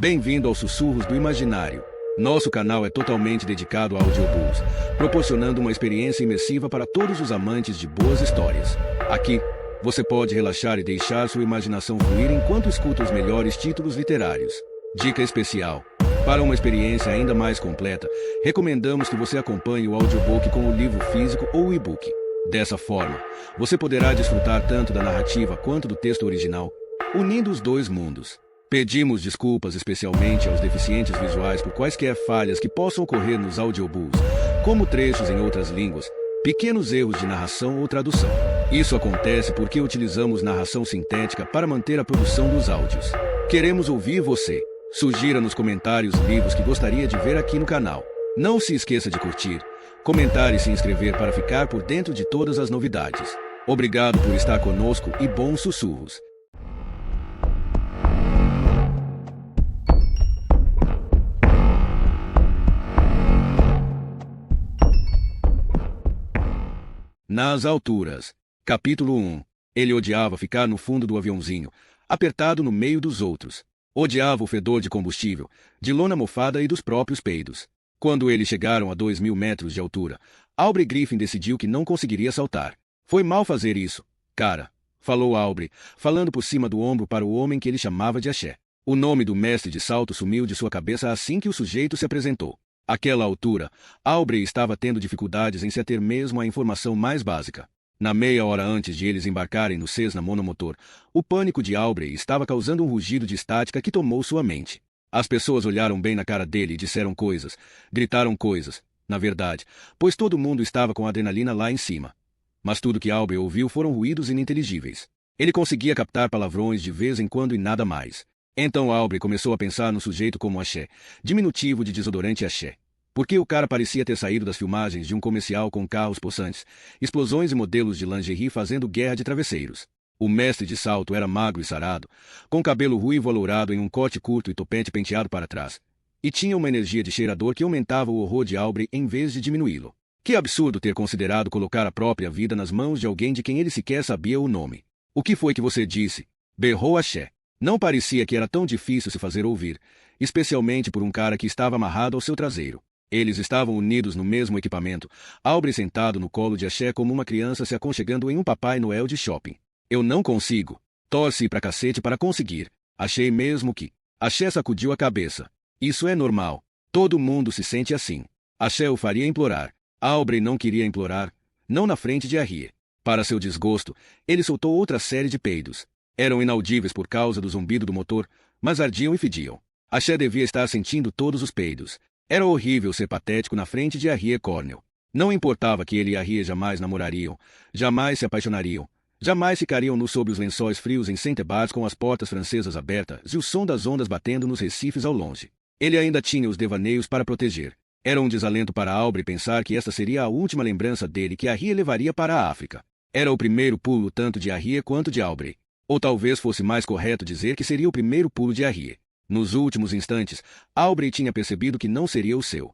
Bem-vindo aos Sussurros do Imaginário. Nosso canal é totalmente dedicado a audiobooks, proporcionando uma experiência imersiva para todos os amantes de boas histórias. Aqui, você pode relaxar e deixar sua imaginação fluir enquanto escuta os melhores títulos literários. Dica especial: para uma experiência ainda mais completa, recomendamos que você acompanhe o audiobook com o livro físico ou o e-book. Dessa forma, você poderá desfrutar tanto da narrativa quanto do texto original, unindo os dois mundos. Pedimos desculpas especialmente aos deficientes visuais por quaisquer falhas que possam ocorrer nos audiobooks, como trechos em outras línguas, pequenos erros de narração ou tradução. Isso acontece porque utilizamos narração sintética para manter a produção dos áudios. Queremos ouvir você. Sugira nos comentários livros que gostaria de ver aqui no canal. Não se esqueça de curtir, comentar e se inscrever para ficar por dentro de todas as novidades. Obrigado por estar conosco e bons sussurros. Nas alturas. Capítulo 1. Ele odiava ficar no fundo do aviãozinho, apertado no meio dos outros. Odiava o fedor de combustível, de lona mofada e dos próprios peidos. Quando eles chegaram a 2.000 metros de altura, Aubrey Griffin decidiu que não conseguiria saltar. Foi mal fazer isso, cara, falou Aubrey, falando por cima do ombro para o homem que ele chamava de Axé. O nome do mestre de salto sumiu de sua cabeça assim que o sujeito se apresentou. Àquela altura, Aubrey estava tendo dificuldades em se ater mesmo à informação mais básica. Na meia hora antes de eles embarcarem no Cessna monomotor, o pânico de Aubrey estava causando um rugido de estática que tomou sua mente. As pessoas olharam bem na cara dele e disseram coisas, gritaram coisas, na verdade, pois todo mundo estava com a adrenalina lá em cima. Mas tudo que Aubrey ouviu foram ruídos ininteligíveis. Ele conseguia captar palavrões de vez em quando e nada mais. Então Aubrey começou a pensar no sujeito como Axé, diminutivo de desodorante Axé. Porque o cara parecia ter saído das filmagens de um comercial com carros possantes, explosões e modelos de lingerie fazendo guerra de travesseiros. O mestre de salto era magro e sarado, com cabelo ruivo alourado em um corte curto e topete penteado para trás. E tinha uma energia de cheirador que aumentava o horror de Aubrey em vez de diminuí-lo. Que absurdo ter considerado colocar a própria vida nas mãos de alguém de quem ele sequer sabia o nome. O que foi que você disse? Berrou Axé. Não parecia que era tão difícil se fazer ouvir, especialmente por um cara que estava amarrado ao seu traseiro. Eles estavam unidos no mesmo equipamento, Aubrey sentado no colo de Axé como uma criança se aconchegando em um Papai Noel de shopping. Eu não consigo. Torce pra cacete para conseguir. Achei mesmo que... Axé sacudiu a cabeça. Isso é normal. Todo mundo se sente assim. Axé o faria implorar. Aubrey não queria implorar, não na frente de Arrie. Para seu desgosto, ele soltou outra série de peidos. Eram inaudíveis por causa do zumbido do motor, mas ardiam e fediam. Axé devia estar sentindo todos os peidos. Era horrível ser patético na frente de Arrie Cornell. Não importava que ele e Arrie jamais namorariam, jamais se apaixonariam, jamais ficariam nus sob os lençóis frios em Saint Barts com as portas francesas abertas e o som das ondas batendo nos recifes ao longe. Ele ainda tinha os devaneios para proteger. Era um desalento para Aubrey pensar que esta seria a última lembrança dele que Arrie levaria para a África. Era o primeiro pulo tanto de Arrie quanto de Aubrey. Ou talvez fosse mais correto dizer que seria o primeiro pulo de Arrie. Nos últimos instantes, Aubrey tinha percebido que não seria o seu.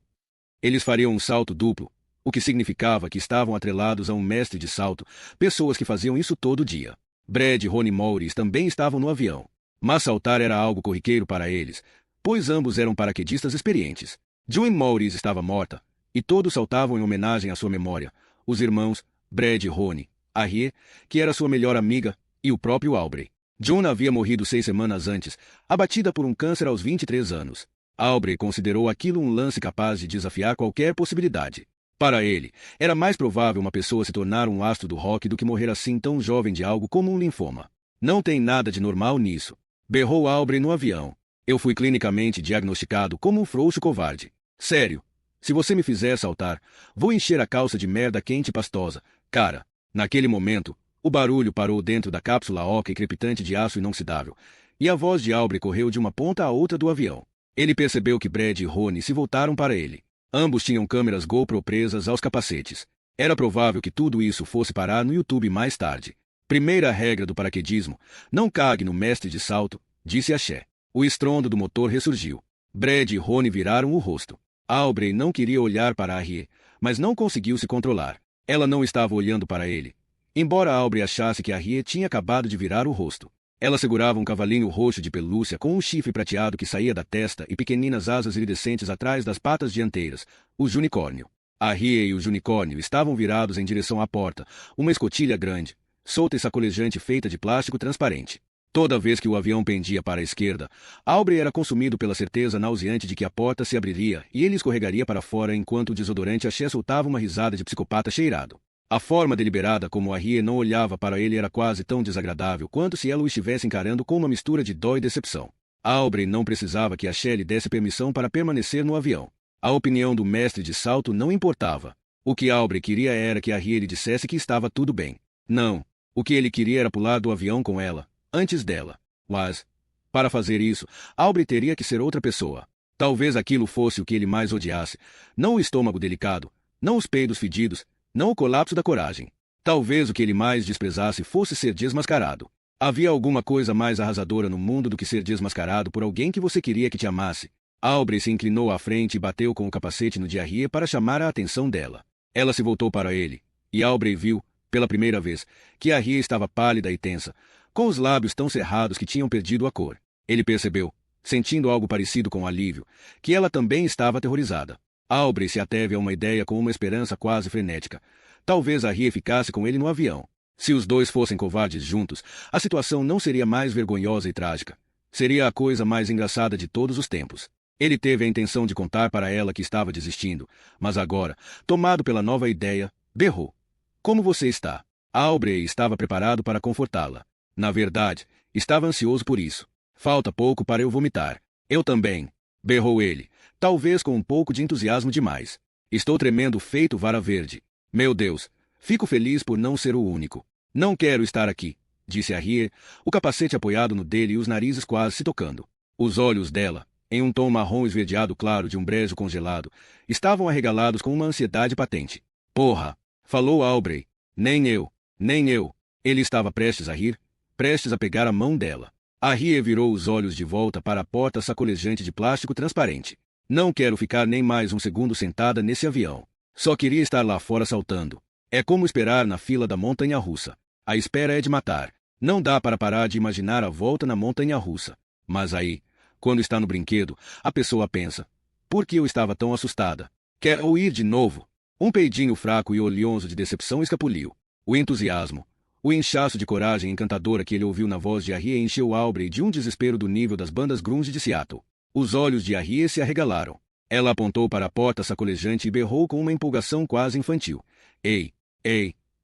Eles fariam um salto duplo, o que significava que estavam atrelados a um mestre de salto, pessoas que faziam isso todo dia. Brad e Ronnie Morris também estavam no avião. Mas saltar era algo corriqueiro para eles, pois ambos eram paraquedistas experientes. June Morris estava morta, e todos saltavam em homenagem à sua memória. Os irmãos, Brad e Ronnie, Arrie, que era sua melhor amiga, e o próprio Aubrey. June havia morrido 6 semanas antes, abatida por um câncer aos 23 anos. Aubrey considerou aquilo um lance capaz de desafiar qualquer possibilidade. Para ele, era mais provável uma pessoa se tornar um astro do rock do que morrer assim tão jovem de algo como um linfoma. Não tem nada de normal nisso. Berrou Aubrey no avião. Eu fui clinicamente diagnosticado como um frouxo covarde. Sério. Se você me fizer saltar, vou encher a calça de merda quente e pastosa. Cara, naquele momento, o barulho parou dentro da cápsula oca e crepitante de aço inoxidável, e a voz de Aubrey correu de uma ponta à outra do avião. Ele percebeu que Brad e Ronnie se voltaram para ele. Ambos tinham câmeras GoPro presas aos capacetes. Era provável que tudo isso fosse parar no YouTube mais tarde. Primeira regra do paraquedismo: não cague no mestre de salto, disse Axé. O estrondo do motor ressurgiu. Brad e Ronnie viraram o rosto. Aubrey não queria olhar para Arrie, mas não conseguiu se controlar. Ela não estava olhando para ele. Embora Aubrey achasse que Arrie tinha acabado de virar o rosto. Ela segurava um cavalinho roxo de pelúcia com um chifre prateado que saía da testa e pequeninas asas iridescentes atrás das patas dianteiras, o unicórnio. A Ria e o unicórnio estavam virados em direção à porta, uma escotilha grande, solta e sacolejante feita de plástico transparente. Toda vez que o avião pendia para a esquerda, Aubrey era consumido pela certeza nauseante de que a porta se abriria e ele escorregaria para fora enquanto o desodorante Axé soltava uma risada de psicopata cheirado. A forma deliberada como a Ria não olhava para ele era quase tão desagradável quanto se ela o estivesse encarando com uma mistura de dó e decepção. Aubrey não precisava que Axé lhe desse permissão para permanecer no avião. A opinião do mestre de salto não importava. O que Aubrey queria era que a Ria lhe dissesse que estava tudo bem. Não. O que ele queria era pular do avião com ela, antes dela. Mas, para fazer isso, Aubrey teria que ser outra pessoa. Talvez aquilo fosse o que ele mais odiasse. Não o estômago delicado, não os peidos fedidos, não o colapso da coragem. Talvez o que ele mais desprezasse fosse ser desmascarado. Havia alguma coisa mais arrasadora no mundo do que ser desmascarado por alguém que você queria que te amasse. Aubrey se inclinou à frente e bateu com o capacete no de Ria para chamar a atenção dela. Ela se voltou para ele, e Aubrey viu, pela primeira vez, que a Ria estava pálida e tensa, com os lábios tão cerrados que tinham perdido a cor. Ele percebeu, sentindo algo parecido com alívio, que ela também estava aterrorizada. Aubrey se ateve a uma ideia com uma esperança quase frenética. Talvez a Ria ficasse com ele no avião. Se os dois fossem covardes juntos, a situação não seria mais vergonhosa e trágica. Seria a coisa mais engraçada de todos os tempos. Ele teve a intenção de contar para ela que estava desistindo, mas agora, tomado pela nova ideia, berrou. Como você está? Aubrey estava preparado para confortá-la. Na verdade, estava ansioso por isso. Falta pouco para eu vomitar. Eu também, berrou ele, talvez com um pouco de entusiasmo demais. Estou tremendo feito vara verde. Meu Deus, fico feliz por não ser o único. Não quero estar aqui, disse a Ria, o capacete apoiado no dele e os narizes quase se tocando. Os olhos dela, em um tom marrom esverdeado claro de um brejo congelado, estavam arregalados com uma ansiedade patente. Porra! Falou Aubrey. Nem eu. Nem eu. Ele estava prestes a rir, prestes a pegar a mão dela. A Ria virou os olhos de volta para a porta sacolejante de plástico transparente. Não quero ficar nem mais um segundo sentada nesse avião. Só queria estar lá fora saltando. É como esperar na fila da montanha-russa. A espera é de matar. Não dá para parar de imaginar a volta na montanha-russa. Mas aí, quando está no brinquedo, a pessoa pensa: por que eu estava tão assustada? Quero ir de novo. Um peidinho fraco e olhonzo de decepção escapuliu. O entusiasmo, o inchaço de coragem encantadora que ele ouviu na voz de Ria encheu Aubrey de um desespero do nível das bandas grunge de Seattle. Os olhos de Ria se arregalaram. Ela apontou para a porta sacolejante e berrou com uma empolgação quase infantil. Ei,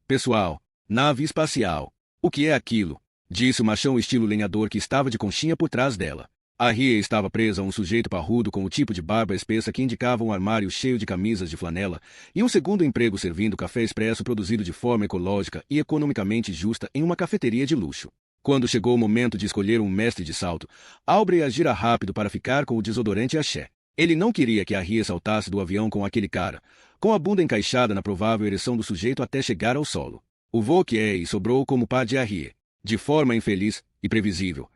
pessoal, nave espacial. O que é aquilo? Disse o machão estilo lenhador que estava de conchinha por trás dela. A Ria estava presa a um sujeito parrudo com o tipo de barba espessa que indicava um armário cheio de camisas de flanela e um segundo emprego servindo café expresso produzido de forma ecológica e economicamente justa em uma cafeteria de luxo. Quando chegou o momento de escolher um mestre de salto, Aubrey agira rápido para ficar com o desodorante Axé. Ele não queria que a Ria saltasse do avião com aquele cara, com a bunda encaixada na provável ereção do sujeito até chegar ao solo. O voo que é e sobrou como pá de Ria. De forma infeliz e previsível.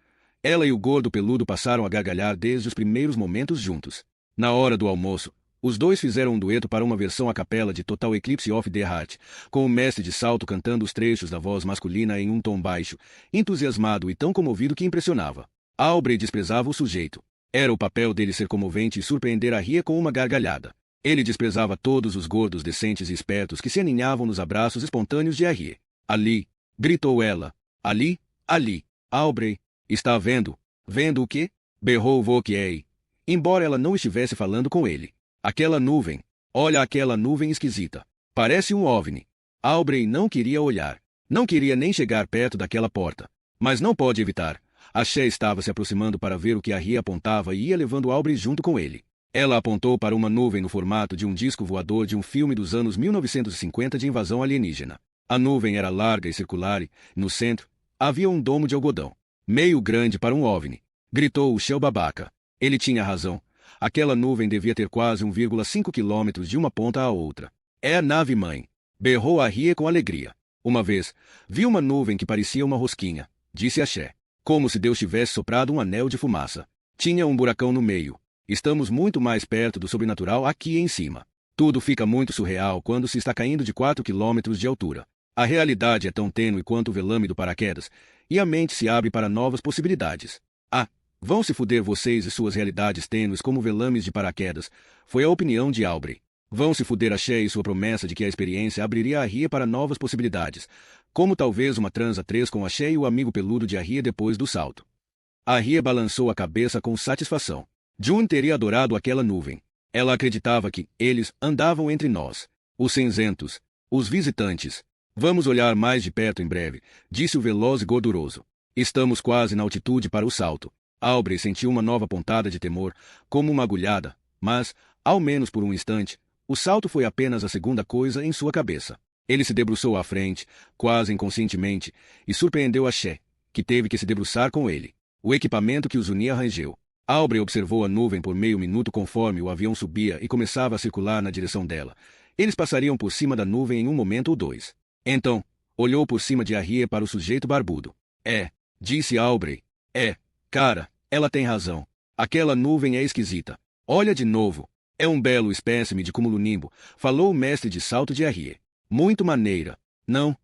Ela e o gordo peludo passaram a gargalhar desde os primeiros momentos juntos. Na hora do almoço, os dois fizeram um dueto para uma versão a capela de Total Eclipse of the Heart, com o mestre de salto cantando os trechos da voz masculina em um tom baixo, entusiasmado e tão comovido que impressionava. Aubrey desprezava o sujeito. Era o papel dele ser comovente e surpreender a Ria com uma gargalhada. Ele desprezava todos os gordos decentes e espertos que se aninhavam nos abraços espontâneos de Ria. Ali, gritou ela. Ali, Aubrey. Está vendo? Vendo o quê? Berrou Vauquier. Embora ela não estivesse falando com ele. Aquela nuvem. Olha aquela nuvem esquisita. Parece um OVNI. Aubrey não queria olhar. Não queria nem chegar perto daquela porta. Mas não pode evitar. Axé estava se aproximando para ver o que a Ria apontava e ia levando Aubrey junto com ele. Ela apontou para uma nuvem no formato de um disco voador de um filme dos anos 1950 de invasão alienígena. A nuvem era larga e circular e, no centro, havia um domo de algodão. Meio grande para um OVNI. Gritou o Shell babaca. Ele tinha razão. Aquela nuvem devia ter quase 1,5 quilômetros de uma ponta à outra. É a nave-mãe. Berrou a Ria com alegria. Uma vez, vi uma nuvem que parecia uma rosquinha, disse Axé. Como se Deus tivesse soprado um anel de fumaça. Tinha um buracão no meio. Estamos muito mais perto do sobrenatural aqui em cima. Tudo fica muito surreal quando se está caindo de 4 quilômetros de altura. A realidade é tão tênue quanto o velame do paraquedas, e a mente se abre para novas possibilidades. Ah, vão se fuder vocês e suas realidades tênues como velames de paraquedas, foi a opinião de Aubrey. Vão se fuder a Shea e sua promessa de que a experiência abriria a Ria para novas possibilidades, como talvez uma transa 3 com a Shea e o amigo peludo de a Ria depois do salto. A Ria balançou a cabeça com satisfação. June teria adorado aquela nuvem. Ela acreditava que eles andavam entre nós, os cinzentos, os visitantes. Vamos olhar mais de perto em breve, disse o veloz e gorduroso. Estamos quase na altitude para o salto. Aubrey sentiu uma nova pontada de temor, como uma agulhada, mas, ao menos por um instante, o salto foi apenas a segunda coisa em sua cabeça. Ele se debruçou à frente, quase inconscientemente, e surpreendeu a Shea, que teve que se debruçar com ele. O equipamento que os unia rangeu. Aubrey observou a nuvem por meio minuto conforme o avião subia e começava a circular na direção dela. Eles passariam por cima da nuvem em um momento ou dois. Então, olhou por cima de Arrie para o sujeito barbudo. Disse Aubrey. Cara, ela tem razão. Aquela nuvem é esquisita. Olha de novo. É um belo espécime de cumulonimbo, falou o mestre de salto de Arrie. Muito maneira. Não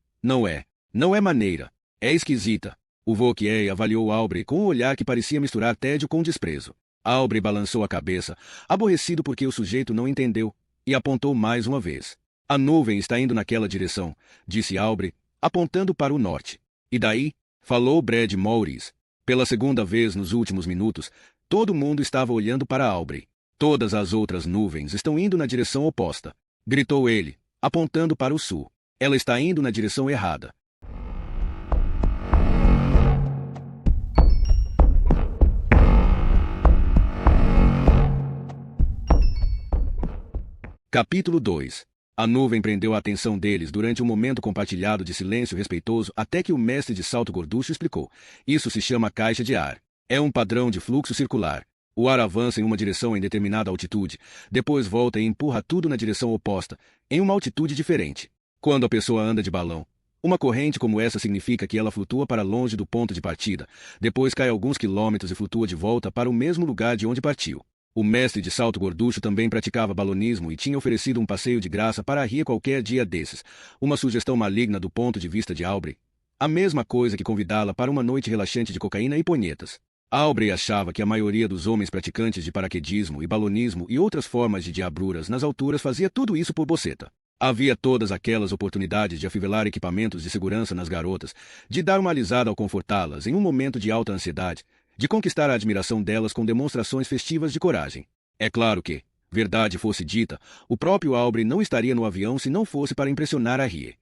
é. Não é maneira. É esquisita. O Vauquier avaliou Aubrey com um olhar que parecia misturar tédio com desprezo. Aubrey balançou a cabeça, aborrecido porque o sujeito não entendeu, e apontou mais uma vez. A nuvem está indo naquela direção, disse Aubrey, apontando para o norte. E daí? Falou Brad Morris. Pela segunda vez nos últimos minutos, todo mundo estava olhando para Aubrey. Todas as outras nuvens estão indo na direção oposta, gritou ele, apontando para o sul. Ela está indo na direção errada. Capítulo 2. A nuvem prendeu a atenção deles durante um momento compartilhado de silêncio respeitoso até que o mestre de salto gorducho explicou. Isso se chama caixa de ar. É um padrão de fluxo circular. O ar avança em uma direção em determinada altitude, depois volta e empurra tudo na direção oposta, em uma altitude diferente. Quando a pessoa anda de balão, uma corrente como essa significa que ela flutua para longe do ponto de partida, depois cai alguns quilômetros e flutua de volta para o mesmo lugar de onde partiu. O mestre de salto gorducho também praticava balonismo e tinha oferecido um passeio de graça para Arrie qualquer dia desses, uma sugestão maligna do ponto de vista de Aubrey. A mesma coisa que convidá-la para uma noite relaxante de cocaína e punhetas. Aubrey achava que a maioria dos homens praticantes de paraquedismo e balonismo e outras formas de diabruras nas alturas fazia tudo isso por boceta. Havia todas aquelas oportunidades de afivelar equipamentos de segurança nas garotas, de dar uma alisada ao confortá-las em um momento de alta ansiedade, de conquistar a admiração delas com demonstrações festivas de coragem. É claro que, verdade fosse dita, o próprio Aubrey não estaria no avião se não fosse para impressionar Arrie.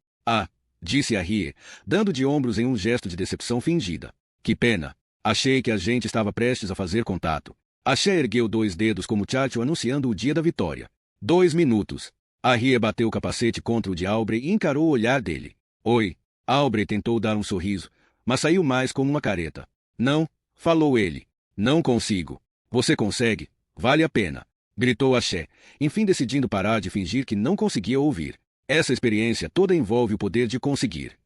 Disse Arrie, dando de ombros em um gesto de decepção fingida. Que pena. Achei que a gente estava prestes a fazer contato. Shea ergueu 2 dedos como Churchill anunciando o dia da vitória. 2 minutos. Arrie bateu o capacete contra o de Aubrey e encarou o olhar dele. Oi. Aubrey tentou dar um sorriso, mas saiu mais como uma careta. Não. Falou ele. Não consigo. Você consegue? Vale a pena. Gritou Shea, enfim decidindo parar de fingir que não conseguia ouvir. Essa experiência toda envolve o poder de conseguir.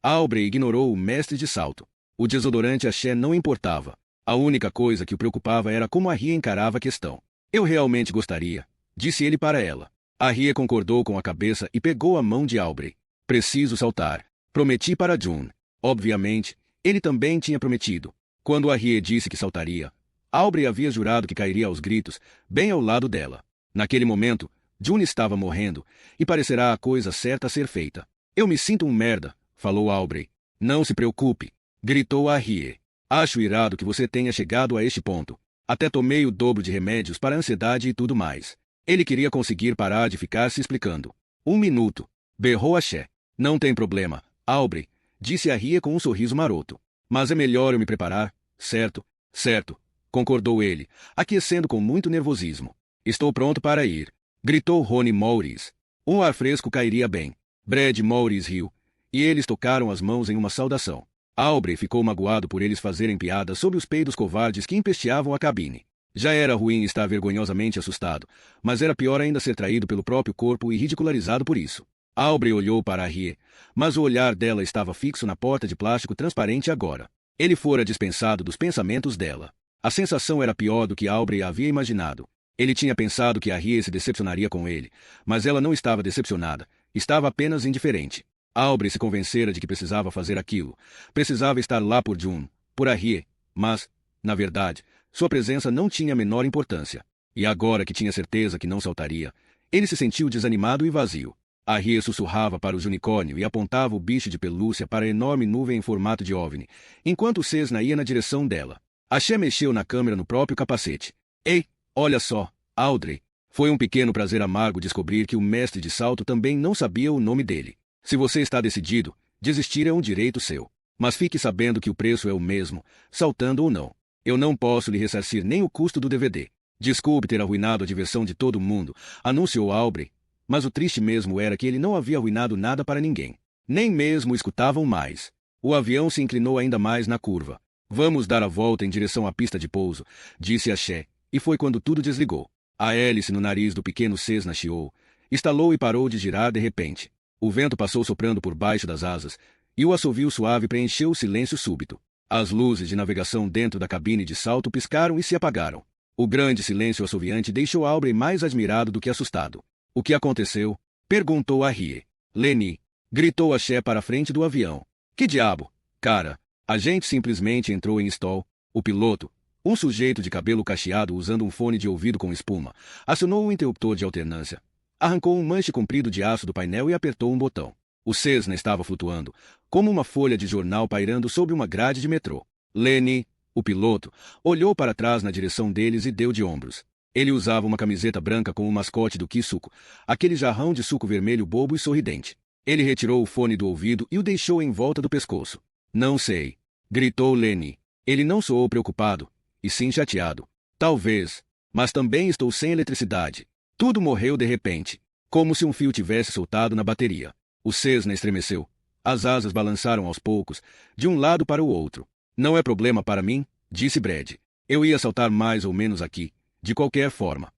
Aubrey ignorou o mestre de salto. O desodorante Shea não importava. A única coisa que o preocupava era como Arrie encarava a questão. Eu realmente gostaria, disse ele para ela. Arrie concordou com a cabeça e pegou a mão de Aubrey. Preciso saltar. Prometi para June. Obviamente, ele também tinha prometido. Quando Arrie disse que saltaria, Aubrey havia jurado que cairia aos gritos, bem ao lado dela. Naquele momento, June estava morrendo, e parecerá a coisa certa a ser feita. Eu me sinto um merda, falou Aubrey. Não se preocupe, gritou Arrie. Acho irado que você tenha chegado a este ponto. Até tomei o dobro de remédios para a ansiedade e tudo mais. Ele queria conseguir parar de ficar se explicando. 1 minuto, berrou Shea. Não tem problema, Aubrey, disse Arrie com um sorriso maroto. Mas é melhor eu me preparar, certo? Certo, concordou ele, aquecendo com muito nervosismo. Estou pronto para ir, gritou Ronnie Morris. Um ar fresco cairia bem. Brad Morris riu, e eles tocaram as mãos em uma saudação. Aubrey ficou magoado por eles fazerem piadas sobre os peidos covardes que empesteavam a cabine. Já era ruim estar vergonhosamente assustado, mas era pior ainda ser traído pelo próprio corpo e ridicularizado por isso. Aubrey olhou para Arrie, mas o olhar dela estava fixo na porta de plástico transparente agora. Ele fora dispensado dos pensamentos dela. A sensação era pior do que Aubrey havia imaginado. Ele tinha pensado que Arrie se decepcionaria com ele, mas ela não estava decepcionada, estava apenas indiferente. Aubrey se convencera de que precisava fazer aquilo. Precisava estar lá por June, por Arrie, mas, na verdade, sua presença não tinha a menor importância. E agora que tinha certeza que não saltaria, ele se sentiu desanimado e vazio. Arrie sussurrava para o unicórnio e apontava o bicho de pelúcia para a enorme nuvem em formato de OVNI, enquanto o Cessna ia na direção dela. Axé mexeu na câmera no próprio capacete. Ei, olha só, Audrey. Foi um pequeno prazer amargo descobrir que o mestre de salto também não sabia o nome dele. Se você está decidido, desistir é um direito seu. Mas fique sabendo que o preço é o mesmo, saltando ou não. Eu não posso lhe ressarcir nem o custo do DVD. Desculpe ter arruinado a diversão de todo mundo, anunciou Aubrey. Mas o triste mesmo era que ele não havia arruinado nada para ninguém. Nem mesmo escutavam mais. O avião se inclinou ainda mais na curva. Vamos dar a volta em direção à pista de pouso, disse Axé, e foi quando tudo desligou. A hélice no nariz do pequeno Cessna chiou, estalou e parou de girar de repente. O vento passou soprando por baixo das asas, e o assovio suave preencheu o silêncio súbito. As luzes de navegação dentro da cabine de salto piscaram e se apagaram. O grande silêncio assoviante deixou Aubrey mais admirado do que assustado. O que aconteceu? Perguntou Arrie. Lenny, gritou Axé para a frente do avião. Que diabo? Cara, a gente simplesmente entrou em stall. O piloto, um sujeito de cabelo cacheado usando um fone de ouvido com espuma, acionou o interruptor de alternância. Arrancou um manche comprido de aço do painel e apertou um botão. O Cessna estava flutuando, como uma folha de jornal pairando sobre uma grade de metrô. Lenny, o piloto, olhou para trás na direção deles e deu de ombros. Ele usava uma camiseta branca com o mascote do Kisuko, aquele jarrão de suco vermelho bobo e sorridente. Ele retirou o fone do ouvido e o deixou em volta do pescoço. Não sei, gritou Lenny. Ele não soou preocupado, e sim chateado. Talvez, mas também estou sem eletricidade. Tudo morreu de repente, como se um fio tivesse soltado na bateria. O Cessna estremeceu. As asas balançaram aos poucos, de um lado para o outro. Não é problema para mim, disse Brad. Eu ia saltar mais ou menos aqui, de qualquer forma.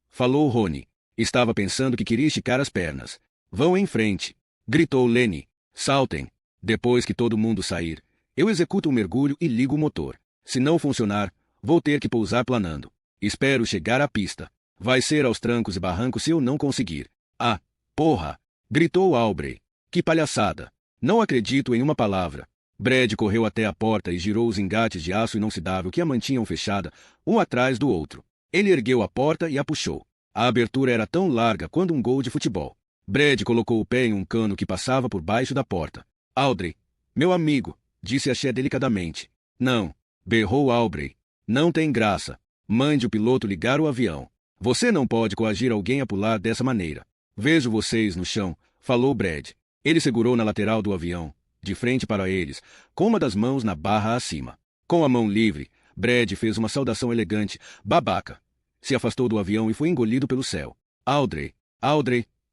Falou Rony. Estava pensando que queria esticar as pernas. Vão em frente, gritou Lenny. Saltem. Depois que todo mundo sair, eu executo um mergulho e ligo o motor. Se não funcionar, vou ter que pousar planando. Espero chegar à pista. Vai ser aos trancos e barrancos se eu não conseguir. Ah, porra! Gritou Aubrey. Que palhaçada! Não acredito em uma palavra. Brad correu até a porta e girou os engates de aço inoxidável que a mantinham fechada, um atrás do outro. Ele ergueu a porta e a puxou. A abertura era tão larga quanto um gol de futebol. Brad colocou o pé em um cano que passava por baixo da porta. Audrey, meu amigo, disse Axé delicadamente. Não, berrou Aubrey. Não tem graça. Mande o piloto ligar o avião. Você não pode coagir alguém a pular dessa maneira. Vejo vocês no chão, falou Brad. Ele segurou na lateral do avião, de frente para eles, com uma das mãos na barra acima. Com a mão livre, Brad fez uma saudação elegante, babaca. Se afastou do avião e foi engolido pelo céu. Audrey,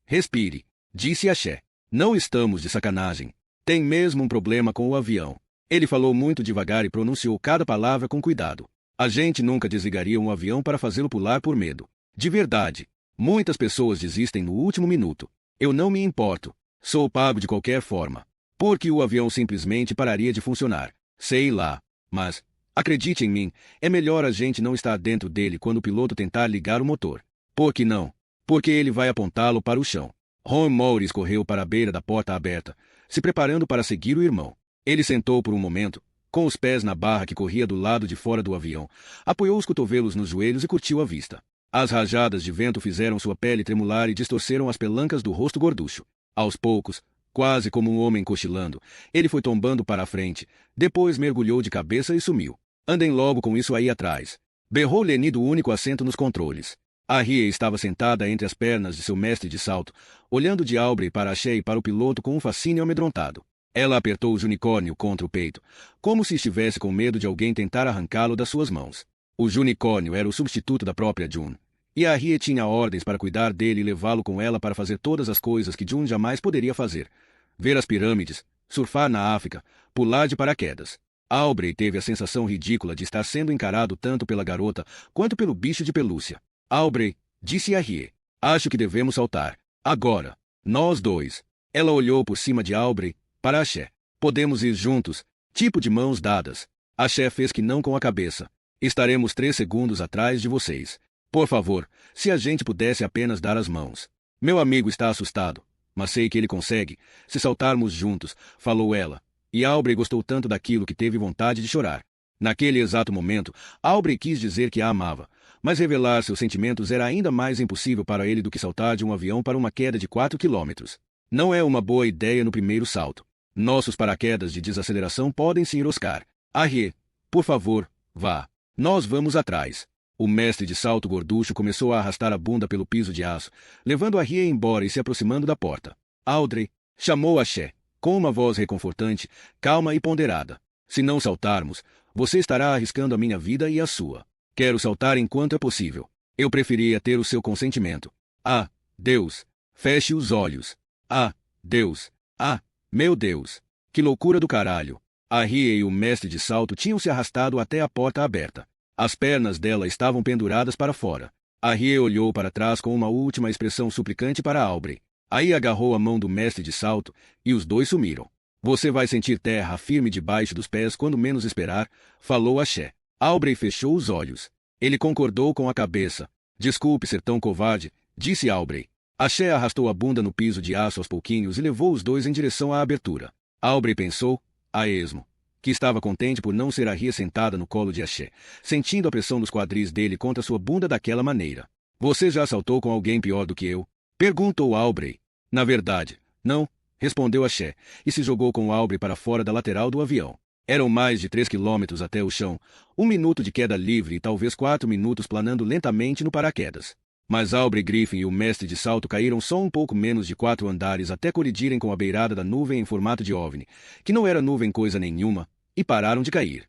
respire, disse Axé. Não estamos de sacanagem. Tem mesmo um problema com o avião. Ele falou muito devagar e pronunciou cada palavra com cuidado. A gente nunca desligaria um avião para fazê-lo pular por medo. De verdade. Muitas pessoas desistem no último minuto. Eu não me importo. Sou pago de qualquer forma. Porque o avião simplesmente pararia de funcionar. Sei lá. Mas, acredite em mim, é melhor a gente não estar dentro dele quando o piloto tentar ligar o motor. Por que não? Porque ele vai apontá-lo para o chão. Ron Morris correu para a beira da porta aberta, se preparando para seguir o irmão. Ele sentou por um momento, com os pés na barra que corria do lado de fora do avião, apoiou os cotovelos nos joelhos e curtiu a vista. As rajadas de vento fizeram sua pele tremular e distorceram as pelancas do rosto gorducho. Aos poucos, quase como um homem cochilando, ele foi tombando para a frente, depois mergulhou de cabeça e sumiu. Andem logo com isso aí atrás. Berrou Lenny do único assento nos controles. Arrie estava sentada entre as pernas de seu mestre de salto, olhando de Aubrey para Axé e para o piloto com um fascínio amedrontado. Ela apertou o unicórnio contra o peito, como se estivesse com medo de alguém tentar arrancá-lo das suas mãos. O unicórnio era o substituto da própria June, e Arrie tinha ordens para cuidar dele e levá-lo com ela para fazer todas as coisas que June jamais poderia fazer. Ver as pirâmides, surfar na África, pular de paraquedas. Aubrey teve a sensação ridícula de estar sendo encarado tanto pela garota quanto pelo bicho de pelúcia. Aubrey, disse Arrie, acho que devemos saltar. Agora. Nós dois. Ela olhou por cima de Aubrey, para Axé. Podemos ir juntos, tipo de mãos dadas. Axé fez que não com a cabeça. Estaremos 3 segundos atrás de vocês. Por favor, se a gente pudesse apenas dar as mãos. Meu amigo está assustado, mas sei que ele consegue, se saltarmos juntos, falou ela. E Aubrey gostou tanto daquilo que teve vontade de chorar. Naquele exato momento, Aubrey quis dizer que a amava, mas revelar seus sentimentos era ainda mais impossível para ele do que saltar de um avião para uma queda de 4 quilômetros. Não é uma boa ideia no primeiro salto. Nossos paraquedas de desaceleração podem se enroscar. Arrie, por favor, vá. Nós vamos atrás. O mestre de salto gorducho começou a arrastar a bunda pelo piso de aço, levando Arrie embora e se aproximando da porta. Audrey, chamou Axé, com uma voz reconfortante, calma e ponderada. Se não saltarmos, você estará arriscando a minha vida e a sua. Quero saltar enquanto é possível. Eu preferia ter o seu consentimento. Ah, Deus! Feche os olhos. Ah, Deus! Ah, meu Deus! Que loucura do caralho! Arrie e o mestre de salto tinham se arrastado até a porta aberta. As pernas dela estavam penduradas para fora. Arrie olhou para trás com uma última expressão suplicante para Aubrey. Aí agarrou a mão do mestre de salto, e os dois sumiram. Você vai sentir terra firme debaixo dos pés quando menos esperar, falou Axé. Aubrey fechou os olhos. Ele concordou com a cabeça. Desculpe ser tão covarde, disse Aubrey. Axé arrastou a bunda no piso de aço aos pouquinhos e levou os dois em direção à abertura. Aubrey pensou, a esmo, que estava contente por não ser Arrie sentada no colo de Axé, sentindo a pressão dos quadris dele contra sua bunda daquela maneira. Você já saltou com alguém pior do que eu? Perguntou Aubrey. Na verdade, não, respondeu Axé, e se jogou com Aubrey para fora da lateral do avião. Eram mais de 3 quilômetros até o chão, 1 minuto de queda livre e talvez 4 minutos planando lentamente no paraquedas. Mas Aubrey Griffin e o mestre de salto caíram só um pouco menos de 4 andares até colidirem com a beirada da nuvem em formato de OVNI, que não era nuvem coisa nenhuma, e pararam de cair.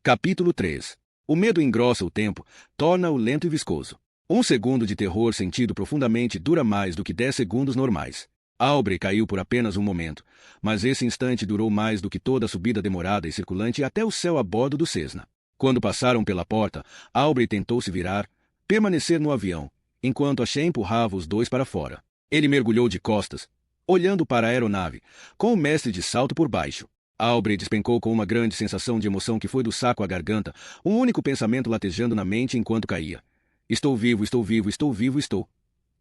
Capítulo 3. O medo engrossa o tempo, torna-o lento e viscoso. 1 segundo de terror sentido profundamente dura mais do que 10 segundos normais. Aubrey caiu por apenas um momento, mas esse instante durou mais do que toda a subida demorada e circulante até o céu a bordo do Cessna. Quando passaram pela porta, Aubrey tentou se virar, permanecer no avião, enquanto Axé empurrava os dois para fora. Ele mergulhou de costas, olhando para a aeronave, com o mestre de salto por baixo. Aubrey despencou com uma grande sensação de emoção que foi do saco à garganta, um único pensamento latejando na mente enquanto caía. Estou vivo, estou vivo, estou vivo, estou.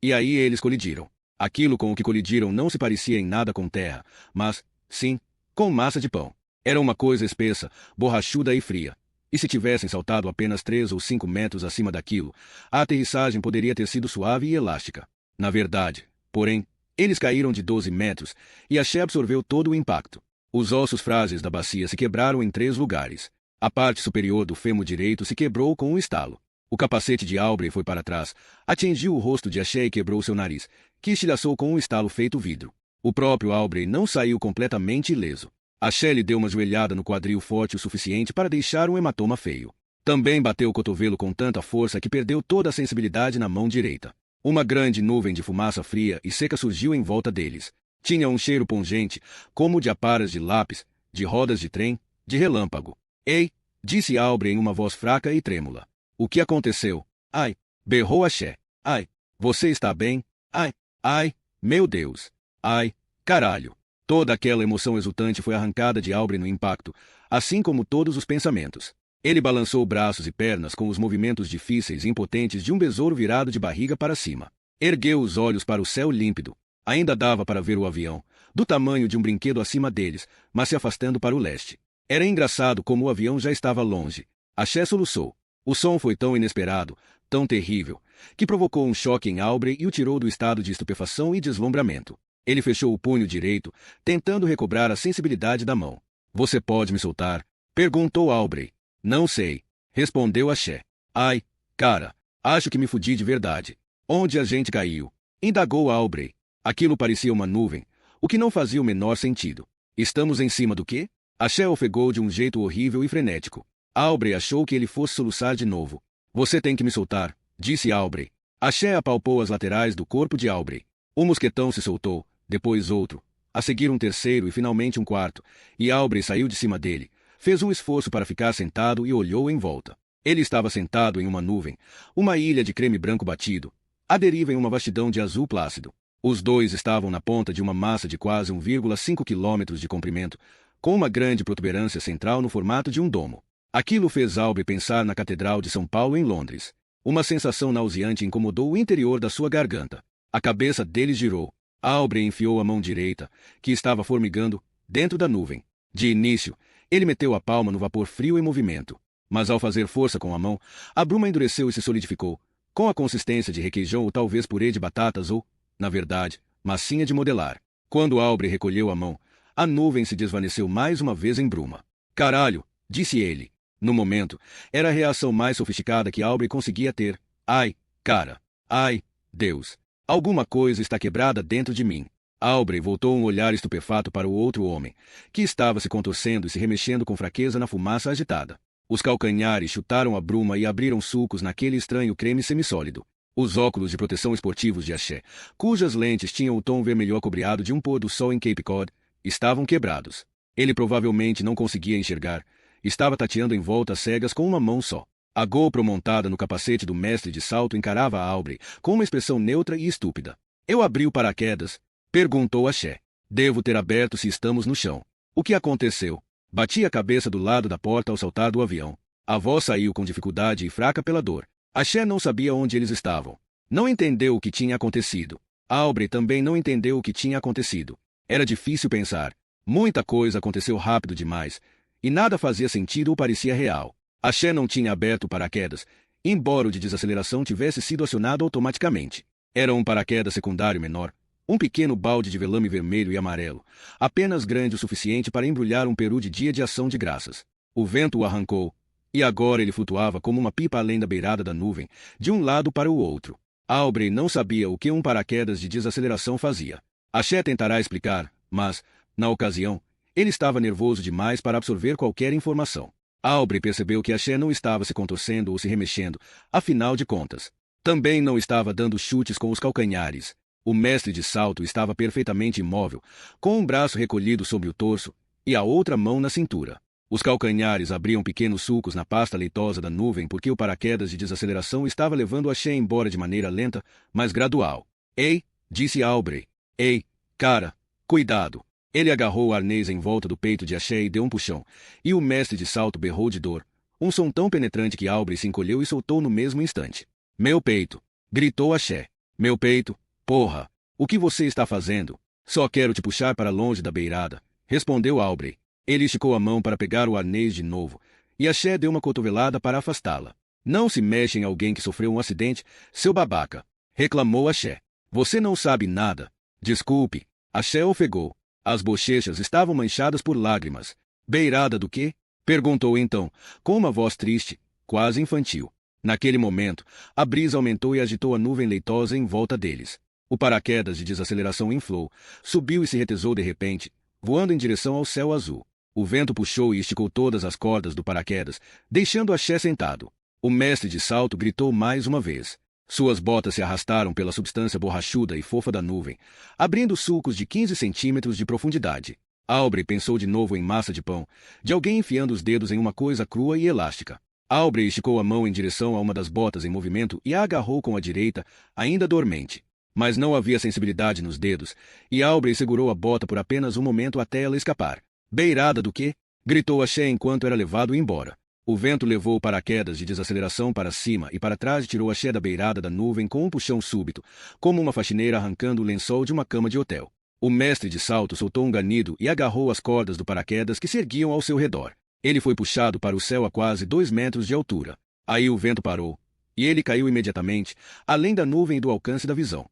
E aí eles colidiram. Aquilo com o que colidiram não se parecia em nada com terra, mas, sim, com massa de pão. Era uma coisa espessa, borrachuda e fria. E se tivessem saltado apenas 3 ou 5 metros acima daquilo, a aterrissagem poderia ter sido suave e elástica. Na verdade, porém, eles caíram de 12 metros, e Axé absorveu todo o impacto. Os ossos frágeis da bacia se quebraram em 3 lugares. A parte superior do fêmur direito se quebrou com um estalo. O capacete de Aubrey foi para trás, atingiu o rosto de Axé e quebrou seu nariz, que estilhaçou com um estalo feito vidro. O próprio Aubrey não saiu completamente ileso. Axé lhe deu uma joelhada no quadril forte o suficiente para deixar um hematoma feio. Também bateu o cotovelo com tanta força que perdeu toda a sensibilidade na mão direita. Uma grande nuvem de fumaça fria e seca surgiu em volta deles. Tinha um cheiro pungente, como o de aparas de lápis, de rodas de trem, de relâmpago. Ei, disse Aubrey em uma voz fraca e trêmula. O que aconteceu? Ai, berrou Axé. Ai, você está bem? Ai, ai, meu Deus. Ai, caralho. Toda aquela emoção exultante foi arrancada de Aubrey no impacto, assim como todos os pensamentos. Ele balançou braços e pernas com os movimentos difíceis e impotentes de um besouro virado de barriga para cima. Ergueu os olhos para o céu límpido. Ainda dava para ver o avião, do tamanho de um brinquedo acima deles, mas se afastando para o leste. Era engraçado como o avião já estava longe. Axé soluçou. O som foi tão inesperado, tão terrível, que provocou um choque em Aubrey e o tirou do estado de estupefação e deslumbramento. Ele fechou o punho direito, tentando recobrar a sensibilidade da mão. Você pode me soltar? Perguntou Aubrey. Não sei, respondeu Axé. Ai, cara, acho que me fudi de verdade. Onde a gente caiu? Indagou Aubrey. Aquilo parecia uma nuvem, o que não fazia o menor sentido. Estamos em cima do quê? Axé ofegou de um jeito horrível e frenético. Aubrey achou que ele fosse soluçar de novo. Você tem que me soltar, disse Aubrey. Axé apalpou as laterais do corpo de Aubrey. Um mosquetão se soltou, depois outro, a seguir um terceiro e finalmente um quarto, e Aubrey saiu de cima dele, fez um esforço para ficar sentado e olhou em volta. Ele estava sentado em uma nuvem, uma ilha de creme branco batido, à deriva em uma vastidão de azul plácido. Os dois estavam na ponta de uma massa de quase 1,5 quilômetros de comprimento, com uma grande protuberância central no formato de um domo. Aquilo fez Aubrey pensar na Catedral de São Paulo em Londres. Uma sensação nauseante incomodou o interior da sua garganta. A cabeça dele girou. Aubrey enfiou a mão direita, que estava formigando, dentro da nuvem. De início, ele meteu a palma no vapor frio em movimento. Mas ao fazer força com a mão, a bruma endureceu e se solidificou, com a consistência de requeijão ou talvez purê de batatas ou, na verdade, massinha de modelar. Quando Aubrey recolheu a mão, a nuvem se desvaneceu mais uma vez em bruma. Caralho, disse ele. No momento, era a reação mais sofisticada que Aubrey conseguia ter. Ai, cara. Ai, Deus. Alguma coisa está quebrada dentro de mim. Aubrey voltou um olhar estupefato para o outro homem, que estava se contorcendo e se remexendo com fraqueza na fumaça agitada. Os calcanhares chutaram a bruma e abriram sulcos naquele estranho creme semissólido. Os óculos de proteção esportivos de Axé, cujas lentes tinham o tom vermelho acobreado de um pôr do sol em Cape Cod, estavam quebrados. Ele provavelmente não conseguia enxergar. Estava tateando em volta às cegas com uma mão só. A GoPro montada no capacete do mestre de salto encarava a Aubrey com uma expressão neutra e estúpida. Eu abri o paraquedas? Perguntou Axé. Devo ter aberto se estamos no chão. O que aconteceu? Bati a cabeça do lado da porta ao saltar do avião. A voz saiu com dificuldade e fraca pela dor. Axé não sabia onde eles estavam. Não entendeu o que tinha acontecido. Aubrey também não entendeu o que tinha acontecido. Era difícil pensar. Muita coisa aconteceu rápido demais, e nada fazia sentido ou parecia real. Axé não tinha aberto o paraquedas, embora o de desaceleração tivesse sido acionado automaticamente. Era um paraquedas secundário menor, um pequeno balde de velame vermelho e amarelo, apenas grande o suficiente para embrulhar um peru de dia de ação de graças. O vento o arrancou, e agora ele flutuava como uma pipa além da beirada da nuvem, de um lado para o outro. Aubrey não sabia o que um paraquedas de desaceleração fazia. Axé tentará explicar, mas, na ocasião, ele estava nervoso demais para absorver qualquer informação. Aubrey percebeu que Axé não estava se contorcendo ou se remexendo, afinal de contas. Também não estava dando chutes com os calcanhares. O mestre de salto estava perfeitamente imóvel, com um braço recolhido sobre o torso e a outra mão na cintura. Os calcanhares abriam pequenos sulcos na pasta leitosa da nuvem porque o paraquedas de desaceleração estava levando Axé embora de maneira lenta, mas gradual. Ei, disse Aubrey. Ei, cara, cuidado. Ele agarrou o arnês em volta do peito de Axé e deu um puxão, e o mestre de salto berrou de dor, um som tão penetrante que Aubrey se encolheu e soltou no mesmo instante. Meu peito! Gritou Axé. Meu peito! Porra! O que você está fazendo? Só quero te puxar para longe da beirada, respondeu Aubrey. Ele esticou a mão para pegar o arnês de novo, e Axé deu uma cotovelada para afastá-la. Não se mexe em alguém que sofreu um acidente, seu babaca! Reclamou Axé. Você não sabe nada. Desculpe. Axé ofegou. As bochechas estavam manchadas por lágrimas. Beirada do quê? Perguntou então, com uma voz triste, quase infantil. Naquele momento, a brisa aumentou e agitou a nuvem leitosa em volta deles. O paraquedas de desaceleração inflou, subiu e se retesou de repente, voando em direção ao céu azul. O vento puxou e esticou todas as cordas do paraquedas, deixando Axé sentado. O mestre de salto gritou mais uma vez. Suas botas se arrastaram pela substância borrachuda e fofa da nuvem, abrindo sulcos de 15 centímetros de profundidade. Aubrey pensou de novo em massa de pão, de alguém enfiando os dedos em uma coisa crua e elástica. Aubrey esticou a mão em direção a uma das botas em movimento e a agarrou com a direita, ainda dormente. Mas não havia sensibilidade nos dedos, e Aubrey segurou a bota por apenas um momento até ela escapar. Beirada do quê? Gritou Axé enquanto era levado embora. O vento levou o paraquedas de desaceleração para cima e para trás e tirou Axé da beirada da nuvem com um puxão súbito, como uma faxineira arrancando o lençol de uma cama de hotel. O mestre de salto soltou um ganido e agarrou as cordas do paraquedas que se erguiam ao seu redor. Ele foi puxado para o céu a quase 2 metros de altura. Aí o vento parou, e ele caiu imediatamente, além da nuvem e do alcance da visão.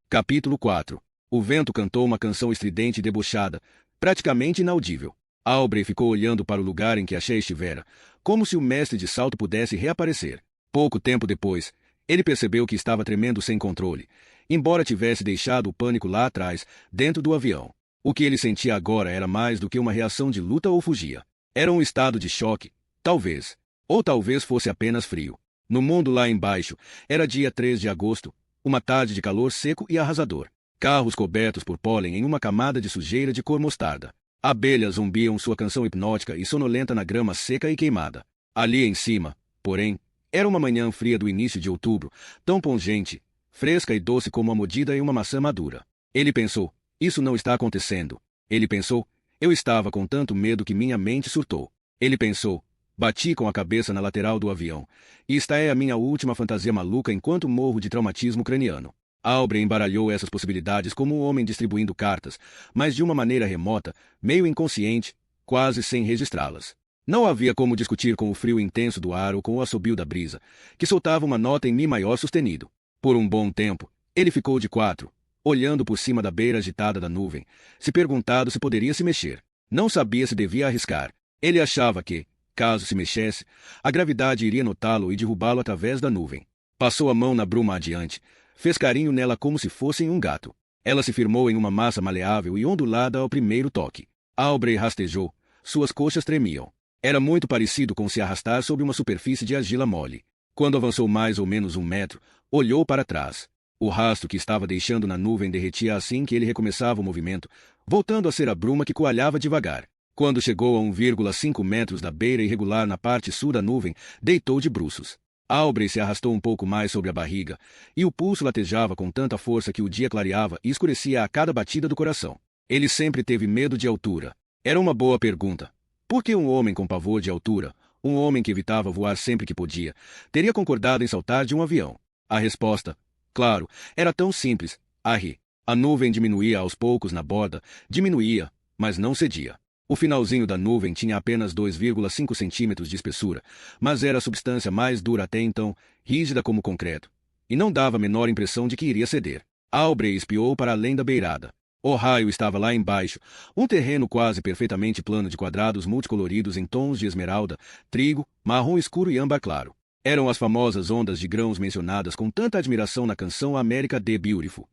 Capítulo 4. O vento cantou uma canção estridente e debochada, praticamente inaudível. Aubrey ficou olhando para o lugar em que Axé estivera, como se o mestre de salto pudesse reaparecer. Pouco tempo depois, ele percebeu que estava tremendo sem controle, embora tivesse deixado o pânico lá atrás, dentro do avião. O que ele sentia agora era mais do que uma reação de luta ou fugia. Era um estado de choque, talvez. Ou talvez fosse apenas frio. No mundo lá embaixo, era dia 3 de agosto, uma tarde de calor seco e arrasador. Carros cobertos por pólen em uma camada de sujeira de cor mostarda. Abelhas zumbiam sua canção hipnótica e sonolenta na grama seca e queimada. Ali em cima, porém, Era uma manhã fria do início de outubro, tão pungente, fresca e doce como a mordida em uma maçã madura. Ele pensou, isso não está acontecendo. Ele pensou, eu estava com tanto medo que minha mente surtou. Ele pensou, bati com a cabeça na lateral do avião. E esta é a minha última fantasia maluca enquanto morro de traumatismo craniano. Aubrey embaralhou essas possibilidades como um homem distribuindo cartas, mas de uma maneira remota, meio inconsciente, quase sem registrá-las. Não havia como discutir com o frio intenso do ar ou com o assobio da brisa, que soltava uma nota em mi maior sustenido. Por um bom tempo, ele ficou de quatro, olhando por cima da beira agitada da nuvem, se perguntando se poderia se mexer. Não sabia se devia arriscar. Ele achava que, caso se mexesse, a gravidade iria notá-lo e derrubá-lo através da nuvem. Passou a mão na bruma adiante, fez carinho nela como se fosse um gato. Ela se firmou em uma massa maleável e ondulada ao primeiro toque. Aubrey rastejou, suas coxas tremiam. Era muito parecido com se arrastar sobre uma superfície de argila mole. Quando avançou mais ou menos 1 metro, olhou para trás. O rastro que estava deixando na nuvem derretia assim que ele recomeçava o movimento, voltando a ser a bruma que coalhava devagar. Quando chegou a 1,5 metros da beira irregular na parte sul da nuvem, deitou de bruços. Aubrey se arrastou um pouco mais sobre a barriga, e o pulso latejava com tanta força que o dia clareava e escurecia a cada batida do coração. Ele sempre teve medo de altura. Era uma boa pergunta. Por que um homem com pavor de altura, um homem que evitava voar sempre que podia, teria concordado em saltar de um avião? A resposta, claro, era tão simples. A nuvem diminuía aos poucos na borda, diminuía, mas não cedia. O finalzinho da nuvem tinha apenas 2,5 centímetros de espessura, mas era a substância mais dura até então, rígida como concreto, e não dava a menor impressão de que iria ceder. Aubrey espiou para além da beirada. O raio estava lá embaixo, um terreno quase perfeitamente plano de quadrados multicoloridos em tons de esmeralda, trigo, marrom escuro e âmbar claro. Eram as famosas ondas de grãos mencionadas com tanta admiração na canção America the Beautiful.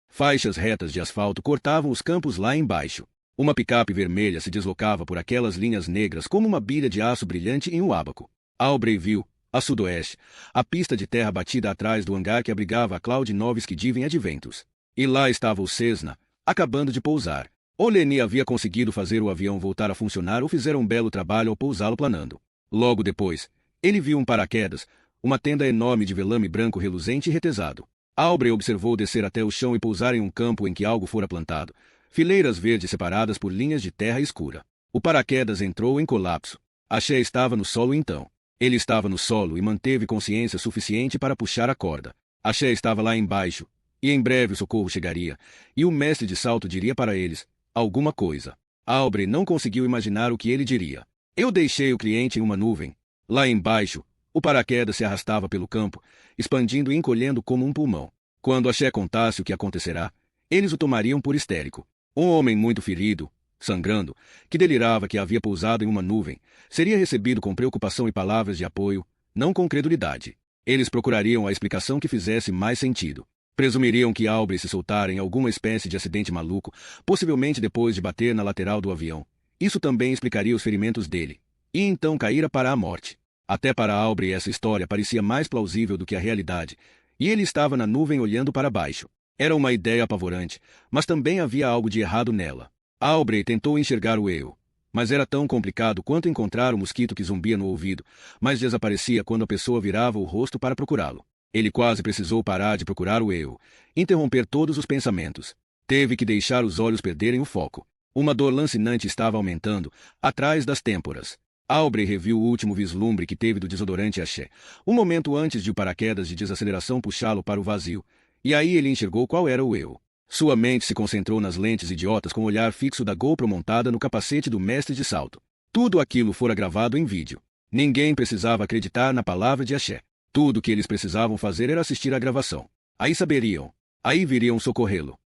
Faixas retas de asfalto cortavam os campos lá embaixo. Uma picape vermelha se deslocava por aquelas linhas negras como uma bilha de aço brilhante em um ábaco. Aubrey viu, a sudoeste, a pista de terra batida atrás do hangar que abrigava a Cloud9 Diving Adventures. E lá estava o Cessna, acabando de pousar. O Lenny havia conseguido fazer o avião voltar a funcionar ou fizeram um belo trabalho ao pousá-lo planando. Logo depois, ele viu um paraquedas, uma tenda enorme de velame branco reluzente e retesado. Aubrey observou descer até o chão e pousar em um campo em que algo fora plantado, fileiras verdes separadas por linhas de terra escura. O paraquedas entrou em colapso. Axé estava no solo então. Ele estava no solo e manteve consciência suficiente para puxar a corda. Axé estava lá embaixo, e em breve o socorro chegaria, e o mestre de salto diria para eles alguma coisa. Aubrey não conseguiu imaginar o que ele diria. Eu deixei o cliente em uma nuvem. Lá embaixo, o paraquedas se arrastava pelo campo, expandindo e encolhendo como um pulmão. Quando Axé contasse o que acontecerá, eles o tomariam por histérico. Um homem muito ferido, sangrando, que delirava que havia pousado em uma nuvem, seria recebido com preocupação e palavras de apoio, não com credulidade. Eles procurariam a explicação que fizesse mais sentido. Presumiriam que Aubrey se soltara em alguma espécie de acidente maluco, possivelmente depois de bater na lateral do avião. Isso também explicaria os ferimentos dele. E então caíra para a morte. Até para Aubrey essa história parecia mais plausível do que a realidade, e ele estava na nuvem olhando para baixo. Era uma ideia apavorante, mas também havia algo de errado nela. Aubrey tentou enxergar o eu, mas era tão complicado quanto encontrar o mosquito que zumbia no ouvido, mas desaparecia quando a pessoa virava o rosto para procurá-lo. Ele quase precisou parar de procurar o eu, interromper todos os pensamentos. Teve que deixar os olhos perderem o foco. Uma dor lancinante estava aumentando, atrás das têmporas. Aubrey reviu o último vislumbre que teve do desodorante Axé, um momento antes de o paraquedas de desaceleração puxá-lo para o vazio, e aí ele enxergou qual era o eu. Sua mente se concentrou nas lentes idiotas com o olhar fixo da GoPro montada no capacete do mestre de salto. Tudo aquilo fora gravado em vídeo. Ninguém precisava acreditar na palavra de Axé. Tudo o que eles precisavam fazer era assistir à gravação. Aí saberiam. Aí viriam socorrê-lo.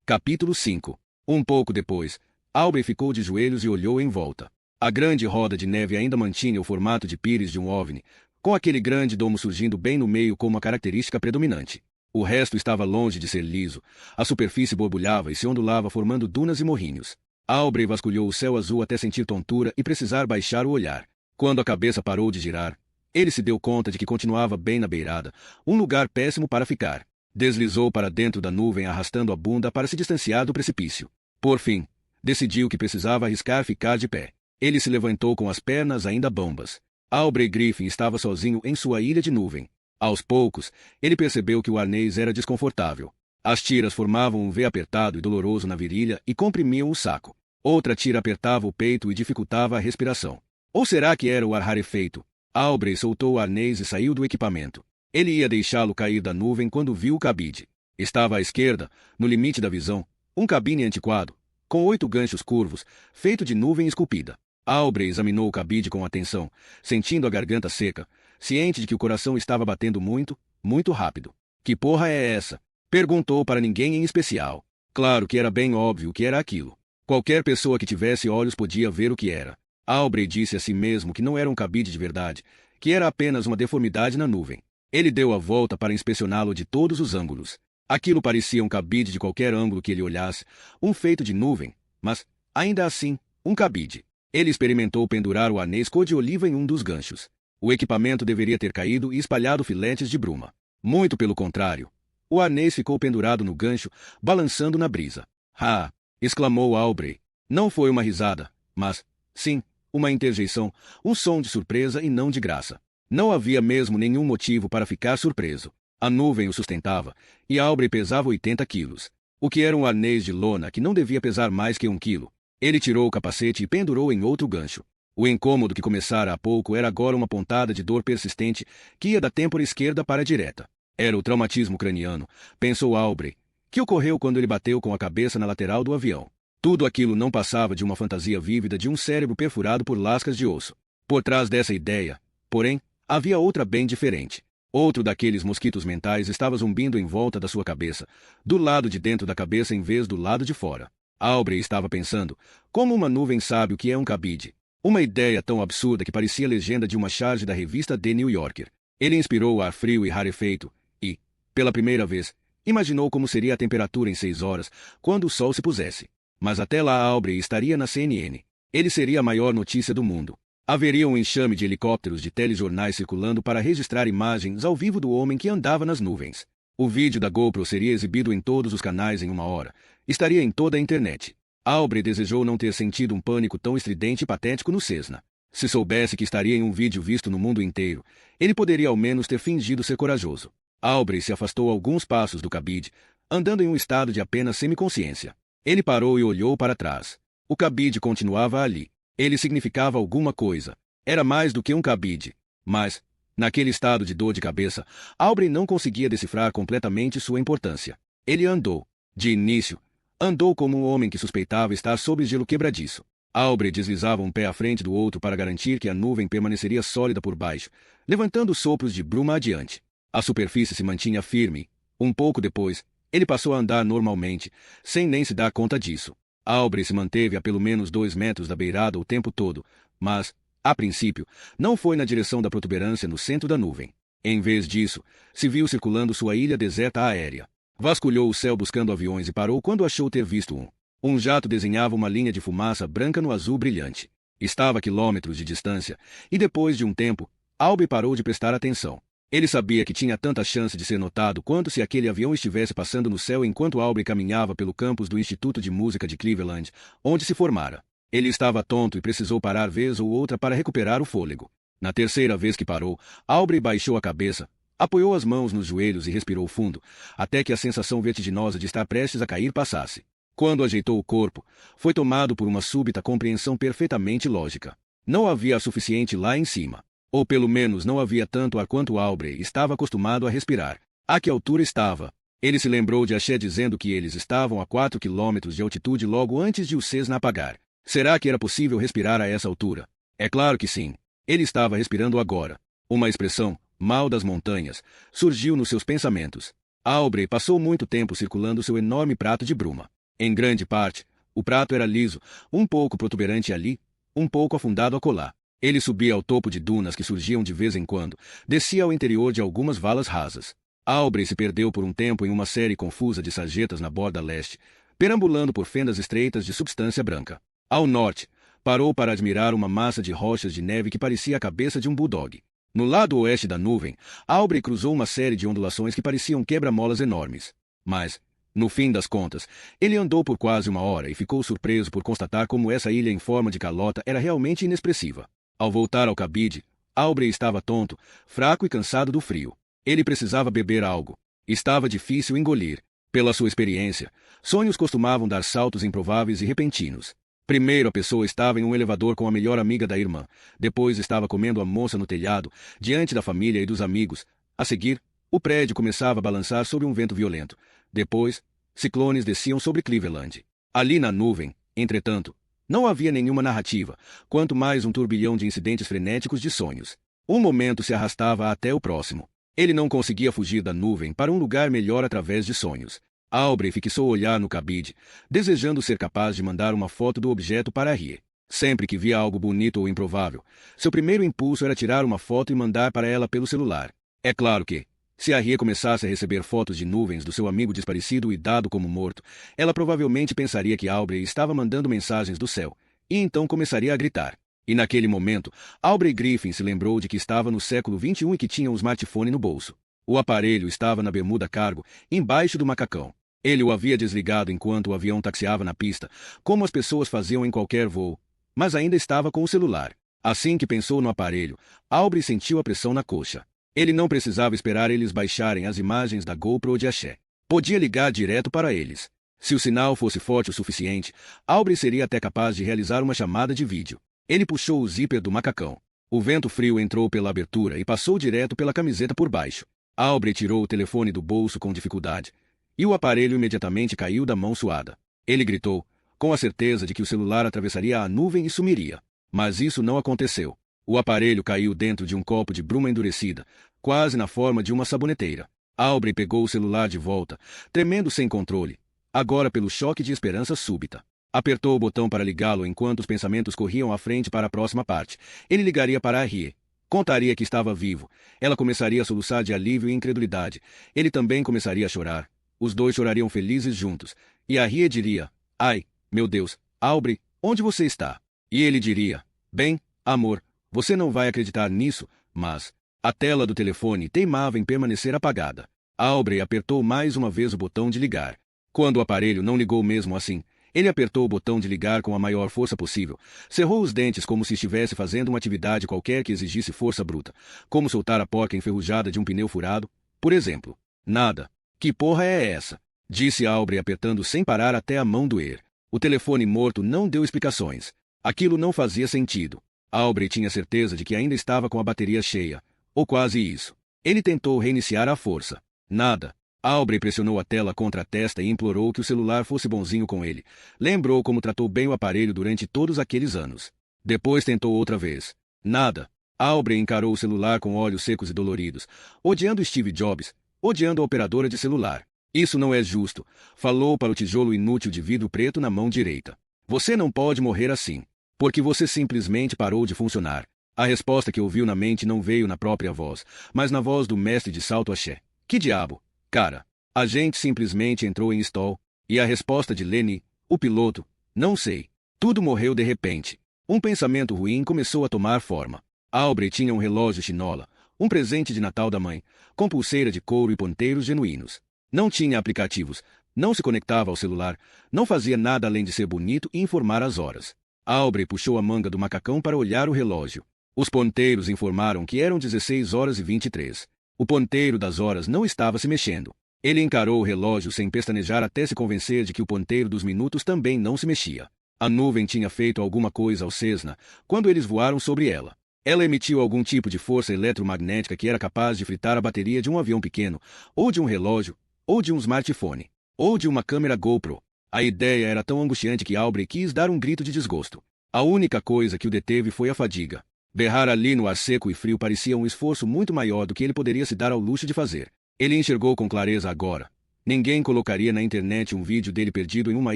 Capítulo 5. Um pouco depois, Aubrey ficou de joelhos e olhou em volta. A grande roda de neve ainda mantinha o formato de pires de um OVNI, com aquele grande domo surgindo bem no meio como a característica predominante. O resto estava longe de ser liso, a superfície borbulhava e se ondulava formando dunas e morrinhos. Aubrey vasculhou o céu azul até sentir tontura e precisar baixar o olhar. Quando a cabeça parou de girar, ele se deu conta de que continuava bem na beirada, um lugar péssimo para ficar. Deslizou para dentro da nuvem arrastando a bunda para se distanciar do precipício. Por fim, decidiu que precisava arriscar ficar de pé. Ele se levantou com as pernas ainda bambas. Aubrey Griffin estava sozinho em sua ilha de nuvem. Aos poucos, ele percebeu que o arnês era desconfortável. As tiras formavam um V apertado e doloroso na virilha e comprimiam o saco. Outra tira apertava o peito e dificultava a respiração. Ou será que era o ar rarefeito? Aubrey soltou o arnês e saiu do equipamento. Ele ia deixá-lo cair da nuvem quando viu o cabide. Estava à esquerda, no limite da visão, um cabine antiquado, com 8 ganchos curvos, feito de nuvem esculpida. Aubrey examinou o cabide com atenção, sentindo a garganta seca, ciente de que o coração estava batendo muito, muito rápido. Que porra é essa? Perguntou para ninguém em especial. Claro que era bem óbvio o que era aquilo. Qualquer pessoa que tivesse olhos podia ver o que era. Aubrey disse a si mesmo que não era um cabide de verdade, que era apenas uma deformidade na nuvem. Ele deu a volta para inspecioná-lo de todos os ângulos. Aquilo parecia um cabide de qualquer ângulo que ele olhasse, um feito de nuvem, mas, ainda assim, um cabide. Ele experimentou pendurar o arnês cor de oliva em um dos ganchos. O equipamento deveria ter caído e espalhado filetes de bruma. Muito pelo contrário. O arnês ficou pendurado no gancho, balançando na brisa. Ah! Exclamou Aubrey. Não foi uma risada, mas, sim, uma interjeição, um som de surpresa e não de graça. Não havia mesmo nenhum motivo para ficar surpreso. A nuvem o sustentava, e Aubrey pesava 80 quilos. O que era um arnês de lona que não devia pesar mais que 1 quilo. Ele tirou o capacete e pendurou em outro gancho. O incômodo que começara há pouco era agora uma pontada de dor persistente que ia da têmpora esquerda para a direita. Era o traumatismo craniano, pensou Aubrey, que ocorreu quando ele bateu com a cabeça na lateral do avião. Tudo aquilo não passava de uma fantasia vívida de um cérebro perfurado por lascas de osso. Por trás dessa ideia, porém, havia outra bem diferente. Outro daqueles mosquitos mentais estava zumbindo em volta da sua cabeça, do lado de dentro da cabeça em vez do lado de fora. Aubrey estava pensando, como uma nuvem sabe o que é um cabide. Uma ideia tão absurda que parecia a legenda de uma charge da revista The New Yorker. Ele inspirou o ar frio e rarefeito, e, pela primeira vez, imaginou como seria a temperatura em 6 horas, quando o sol se pusesse. Mas até lá Aubrey estaria na CNN. Ele seria a maior notícia do mundo. Haveria um enxame de helicópteros de telejornais circulando para registrar imagens ao vivo do homem que andava nas nuvens. O vídeo da GoPro seria exibido em todos os canais em 1 hora. Estaria em toda a internet. Aubrey desejou não ter sentido um pânico tão estridente e patético no Cessna. Se soubesse que estaria em um vídeo visto no mundo inteiro, ele poderia ao menos ter fingido ser corajoso. Aubrey se afastou alguns passos do cabide, andando em um estado de apenas semiconsciência. Ele parou e olhou para trás. O cabide continuava ali. Ele significava alguma coisa. Era mais do que um cabide. Mas, naquele estado de dor de cabeça, Aubrey não conseguia decifrar completamente sua importância. Ele andou. De início, andou como um homem que suspeitava estar sob gelo quebradiço. Aubrey deslizava um pé à frente do outro para garantir que a nuvem permaneceria sólida por baixo, levantando sopros de bruma adiante. A superfície se mantinha firme. Um pouco depois, ele passou a andar normalmente, sem nem se dar conta disso. Aubrey se manteve a pelo menos 2 metros da beirada o tempo todo, mas, a princípio, não foi na direção da protuberância no centro da nuvem. Em vez disso, se viu circulando sua ilha deserta aérea. Vasculhou o céu buscando aviões e parou quando achou ter visto um. Um jato desenhava uma linha de fumaça branca no azul brilhante. Estava a quilômetros de distância, e depois de um tempo, Aubrey parou de prestar atenção. Ele sabia que tinha tanta chance de ser notado quanto se aquele avião estivesse passando no céu enquanto Aubrey caminhava pelo campus do Instituto de Música de Cleveland, onde se formara. Ele estava tonto e precisou parar vez ou outra para recuperar o fôlego. Na terceira vez que parou, Aubrey baixou a cabeça, apoiou as mãos nos joelhos e respirou fundo, até que a sensação vertiginosa de estar prestes a cair passasse. Quando ajeitou o corpo, foi tomado por uma súbita compreensão perfeitamente lógica. Não havia suficiente lá em cima. Ou pelo menos não havia tanto ar quanto Aubrey estava acostumado a respirar. A que altura estava? Ele se lembrou de Axé dizendo que eles estavam a 4 quilômetros de altitude logo antes de o Cessna apagar. Será que era possível respirar a essa altura? É claro que sim. Ele estava respirando agora. Uma expressão, mal das montanhas, surgiu nos seus pensamentos. Aubrey passou muito tempo circulando seu enorme prato de bruma. Em grande parte, o prato era liso, um pouco protuberante ali, um pouco afundado acolá. Ele subia ao topo de dunas que surgiam de vez em quando, descia ao interior de algumas valas rasas. Aubrey se perdeu por um tempo em uma série confusa de sarjetas na borda leste, perambulando por fendas estreitas de substância branca. Ao norte, parou para admirar uma massa de rochas de neve que parecia a cabeça de um bulldog. No lado oeste da nuvem, Aubrey cruzou uma série de ondulações que pareciam quebra-molas enormes. Mas, no fim das contas, ele andou por quase uma hora e ficou surpreso por constatar como essa ilha em forma de calota era realmente inexpressiva. Ao voltar ao cabide, Aubrey estava tonto, fraco e cansado do frio. Ele precisava beber algo. Estava difícil engolir. Pela sua experiência, sonhos costumavam dar saltos improváveis e repentinos. Primeiro a pessoa estava em um elevador com a melhor amiga da irmã. Depois estava comendo almoço no telhado, diante da família e dos amigos. A seguir, o prédio começava a balançar sob um vento violento. Depois, ciclones desciam sobre Cleveland. Ali na nuvem, entretanto, não havia nenhuma narrativa, quanto mais um turbilhão de incidentes frenéticos de sonhos. Um momento se arrastava até o próximo. Ele não conseguia fugir da nuvem para um lugar melhor através de sonhos. Aubrey fixou o olhar no cabide, desejando ser capaz de mandar uma foto do objeto para Rie. Sempre que via algo bonito ou improvável, seu primeiro impulso era tirar uma foto e mandar para ela pelo celular. É claro que, se a Rie começasse a receber fotos de nuvens do seu amigo desaparecido e dado como morto, ela provavelmente pensaria que Aubrey estava mandando mensagens do céu, e então começaria a gritar. E naquele momento, Aubrey Griffin se lembrou de que estava no século XXI e que tinha um smartphone no bolso. O aparelho estava na bermuda cargo, embaixo do macacão. Ele o havia desligado enquanto o avião taxiava na pista, como as pessoas faziam em qualquer voo, mas ainda estava com o celular. Assim que pensou no aparelho, Aubrey sentiu a pressão na coxa. Ele não precisava esperar eles baixarem as imagens da GoPro de Axé. Podia ligar direto para eles. Se o sinal fosse forte o suficiente, Aubrey seria até capaz de realizar uma chamada de vídeo. Ele puxou o zíper do macacão. O vento frio entrou pela abertura e passou direto pela camiseta por baixo. Aubrey tirou o telefone do bolso com dificuldade, e o aparelho imediatamente caiu da mão suada. Ele gritou, com a certeza de que o celular atravessaria a nuvem e sumiria. Mas isso não aconteceu. O aparelho caiu dentro de um copo de bruma endurecida, quase na forma de uma saboneteira. Aubrey pegou o celular de volta, tremendo sem controle, agora pelo choque de esperança súbita. Apertou o botão para ligá-lo enquanto os pensamentos corriam à frente para a próxima parte. Ele ligaria para a Rie. Contaria que estava vivo. Ela começaria a soluçar de alívio e incredulidade. Ele também começaria a chorar. Os dois chorariam felizes juntos. E a Rie diria, ai, meu Deus, Aubrey, onde você está? E ele diria, bem, amor, você não vai acreditar nisso, mas... A tela do telefone teimava em permanecer apagada. Aubrey apertou mais uma vez o botão de ligar. Quando o aparelho não ligou mesmo assim, ele apertou o botão de ligar com a maior força possível, cerrou os dentes como se estivesse fazendo uma atividade qualquer que exigisse força bruta, como soltar a porca enferrujada de um pneu furado, por exemplo. Nada. Que porra é essa? Disse Aubrey apertando sem parar até a mão doer. O telefone morto não deu explicações. Aquilo não fazia sentido. Aubrey tinha certeza de que ainda estava com a bateria cheia, ou quase isso. Ele tentou reiniciar à força. Nada. Aubrey pressionou a tela contra a testa e implorou que o celular fosse bonzinho com ele. Lembrou como tratou bem o aparelho durante todos aqueles anos. Depois tentou outra vez. Nada. Aubrey encarou o celular com olhos secos e doloridos, odiando Steve Jobs, odiando a operadora de celular. Isso não é justo, falou para o tijolo inútil de vidro preto na mão direita. Você não pode morrer assim, porque você simplesmente parou de funcionar. A resposta que ouviu na mente não veio na própria voz, mas na voz do mestre de salto axé. Que diabo? Cara, a gente simplesmente entrou em stall. E a resposta de Lenny, o piloto, não sei. Tudo morreu de repente. Um pensamento ruim começou a tomar forma. Aubrey tinha um relógio chinola, um presente de Natal da mãe, com pulseira de couro e ponteiros genuínos. Não tinha aplicativos, não se conectava ao celular, não fazia nada além de ser bonito e informar as horas. Aubrey puxou a manga do macacão para olhar o relógio. Os ponteiros informaram que eram 16 horas e 23. O ponteiro das horas não estava se mexendo. Ele encarou o relógio sem pestanejar até se convencer de que o ponteiro dos minutos também não se mexia. A nuvem tinha feito alguma coisa ao Cessna quando eles voaram sobre ela. Ela emitiu algum tipo de força eletromagnética que era capaz de fritar a bateria de um avião pequeno, ou de um relógio, ou de um smartphone, ou de uma câmera GoPro. A ideia era tão angustiante que Aubrey quis dar um grito de desgosto. A única coisa que o deteve foi a fadiga. Berrar ali no ar seco e frio parecia um esforço muito maior do que ele poderia se dar ao luxo de fazer. Ele enxergou com clareza agora. Ninguém colocaria na internet um vídeo dele perdido em uma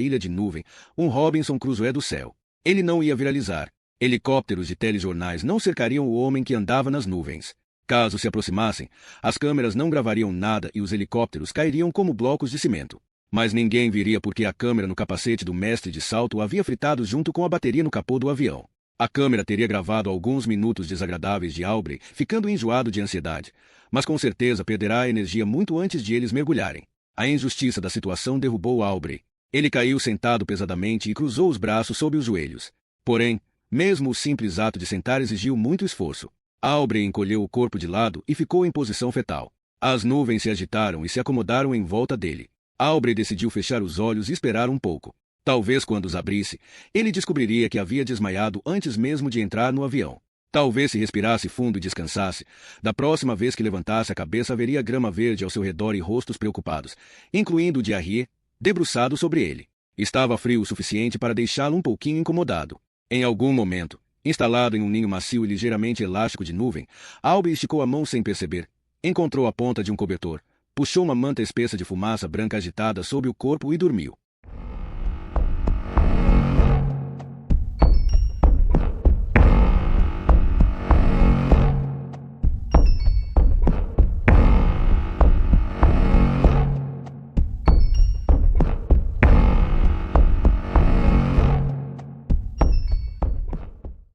ilha de nuvem, um Robinson Crusoe do céu. Ele não ia viralizar. Helicópteros de telejornais não cercariam o homem que andava nas nuvens. Caso se aproximassem, as câmeras não gravariam nada e os helicópteros cairiam como blocos de cimento. Mas ninguém viria porque a câmera no capacete do mestre de salto o havia fritado junto com a bateria no capô do avião. A câmera teria gravado alguns minutos desagradáveis de Aubrey, ficando enjoado de ansiedade, mas com certeza perderá a energia muito antes de eles mergulharem. A injustiça da situação derrubou Aubrey. Ele caiu sentado pesadamente e cruzou os braços sob os joelhos. Porém, mesmo o simples ato de sentar exigiu muito esforço. Aubrey encolheu o corpo de lado e ficou em posição fetal. As nuvens se agitaram e se acomodaram em volta dele. Aubrey decidiu fechar os olhos e esperar um pouco. Talvez quando os abrisse, ele descobriria que havia desmaiado antes mesmo de entrar no avião. Talvez se respirasse fundo e descansasse, da próxima vez que levantasse a cabeça haveria grama verde ao seu redor e rostos preocupados, incluindo o de Harriet, debruçado sobre ele. Estava frio o suficiente para deixá-lo um pouquinho incomodado. Em algum momento, instalado em um ninho macio e ligeiramente elástico de nuvem, Aubrey esticou a mão sem perceber. Encontrou a ponta de um cobertor, puxou uma manta espessa de fumaça branca agitada sob o corpo e dormiu.